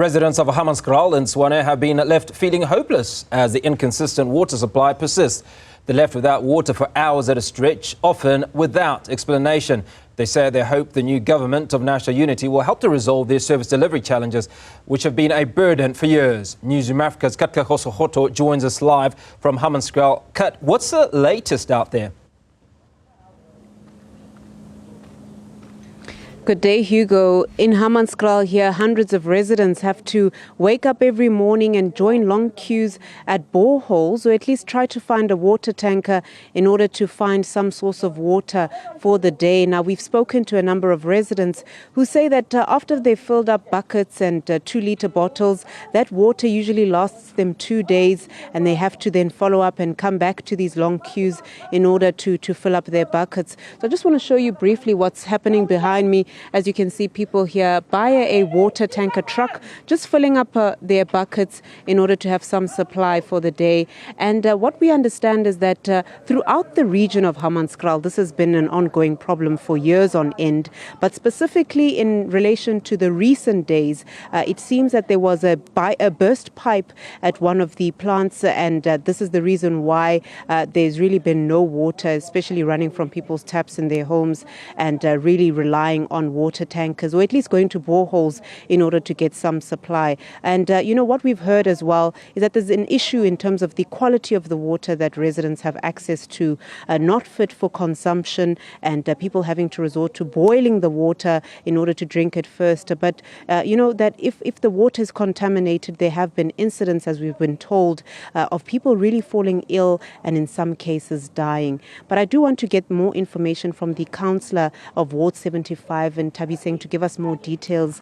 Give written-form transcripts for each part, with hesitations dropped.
Residents of Hammanskraal in Tshwane have been left feeling hopeless as the inconsistent water supply persists. They're left without water for hours at a stretch, often without explanation. They say they hope the new government of national unity will help to resolve their service delivery challenges, which have been a burden for years. Newzroom Afrika's Katleho Sekhotho joins us live from Hammanskraal. Kat, what's the latest out there? Good day, Hugo. In Hammanskraal here, hundreds of residents have to wake up every morning and join long queues at boreholes, or at least try to find a water tanker in order to find some source of water for the day. Now, we've spoken to a number of residents who say that after they've filled up buckets and 2-litre bottles, that water usually lasts them 2 days, and they have to then follow up and come back to these long queues in order to fill up their buckets. So I just want to show you briefly what's happening behind me. As you can see, people here buy a water tanker truck, just filling up their buckets in order to have some supply for the day. And what we understand is that throughout the region of Hammanskraal, this has been an ongoing problem for years on end. But specifically in relation to the recent days, it seems that there was a burst pipe at one of the plants, and this is the reason why there's really been no water, especially running from people's taps in their homes, and really relying on water tankers, or at least going to boreholes in order to get some supply. And what we've heard as well is that there's an issue in terms of the quality of the water that residents have access to, not fit for consumption, and people having to resort to boiling the water in order to drink it first. But that if the water is contaminated, there have been incidents, as we've been told, of people really falling ill and in some cases dying. But I do want to get more information from the councillor of Ward 75 Nthabiseng to give us more details.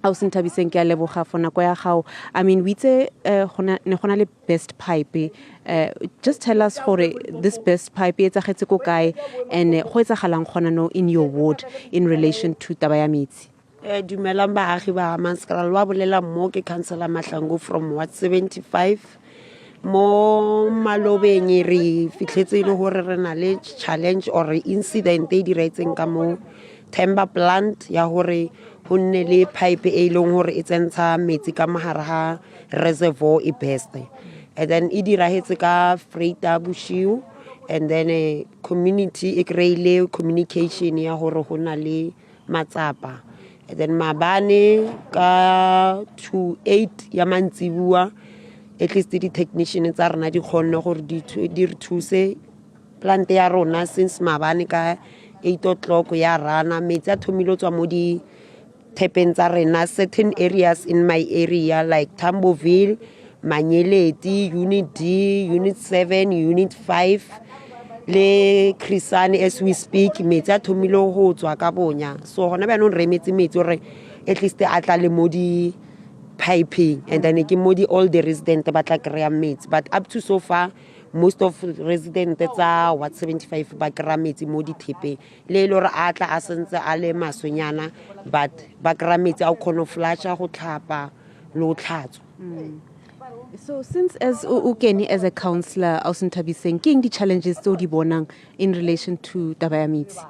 Nthabiseng, ke a leboga for nako ya gago. I mean, we say gona le best pipe. Just tell us gore this best pipe e tsagetse ko kae, and go etsagalang gona no in your ward in relation to taba ya metsi. Dumelang baagi ba Hammanskraal, wa bolela mo ke councillor Mahlangu from Ward 75. Mo malobeng re fitlhetse ile gore re na le challenge or incident e diretseng ka mo timber plant ya hore ho nne le pipe e leng hore e tsentsha metsi ka mahara ha reservoir e beste, and then e dirahetse ka freighter bushiu, and then a community e kreile communication ya hore ho na le matsapa, and then mabane ka 2:08 ya mantsibua at least the technicians tsa rena di khonne gore di re thuse plant ya rona since mabane ka 8 o'clock ya rana metsi a thomile tswa mo di tepeng tsa rena certain areas in my area like Tamboville, Manyeleti, Unit D, Unit 7, Unit 5 le Krisane. As we speak, metsi a thomile ho tswa ka bonya, so gona ba no re metsi gore at least a tla le mo di piping, and then ke mo di all the residents ba tla kry-a metsi. But up to so far, most of residents tsa Ward 75 ba kry-a metsi mo di thepeng le ile gore a tla a sentse a le masonyana, but ba kry-a metsi a kgona flasha go tlhapa le go tlhatswa. So since as ukeni as a councillor Nthabiseng, ke eng di challenges tso di bonang in relation to taba ya metsi?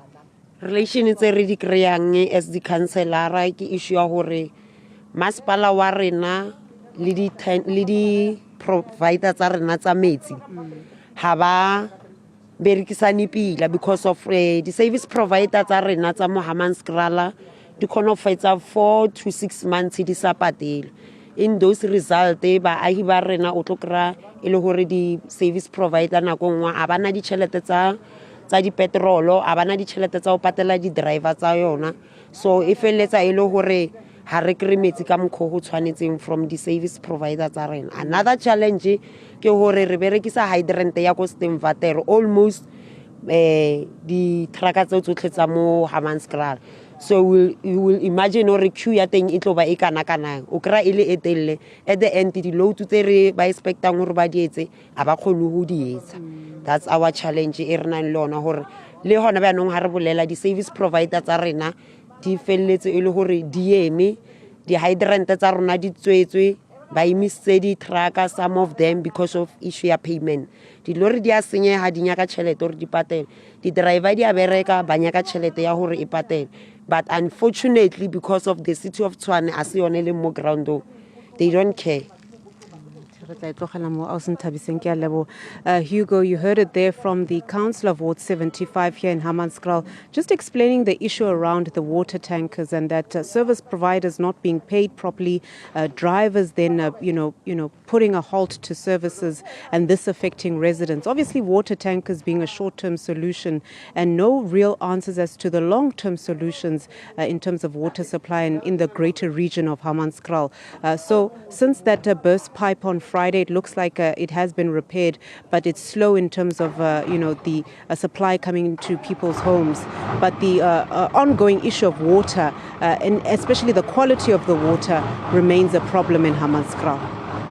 Relation tse re di kry-ang as the councillor ke issue ya gore masipala wa rena le di provider tsa rena tsa metsi ha ba berekisane pila, because of the service provider tsa rena tsa mo Hammanskraal di khona fetsa 4 to 6 months di sa patele. In those result ba ahi ba rena o tlokra ile hore di service provider nako ngwa a bana di tšhelete tsa di petrolo, a bana di tšhelete tsa o patela di driver tsa yona, so e feletsa ile hore ha re kry metsi ka mokgo go tshwanetseng from the service provider tsa rena. Another challenge ke hore re berekisa hydrant ya ko Stemvater almost di traka tse tsotlhe tsa mo Hammanskraal, so you will imagine or queue ya teng e tlo ba e kana o kra ile etelle at the end di load tse re ba expectang hore ba di etse a ba khone ho di etsa. That's our challenge e rena le lona hore le hona ba nong ha re bolela di service provider tsa rena di felletse ile hore di eme di hydrant tsa rona di tswetswe ba imise di-trucker, some of them because of issue ya payment. Dilori di a senyeha di nyaka tšhelete hore di patele. Di-driver di a bereka ba nyaka tšhelete ya hore e patele. But unfortunately, because of the city of Tshwane, a se yone le mo ground, they don't care. Hugo, you heard it there from the councillor of Ward 75 here in Hammanskraal, just explaining the issue around the water tankers and that service providers not being paid properly, drivers then, putting a halt to services, and this affecting residents. Obviously, water tankers being a short-term solution and no real answers as to the long-term solutions in terms of water supply in the greater region of Hammanskraal. So since that burst pipe on Friday, it looks like it has been repaired, but it's slow in terms of the supply coming into people's homes. But the ongoing issue of water, and especially the quality of the water, remains a problem in Hammanskraal.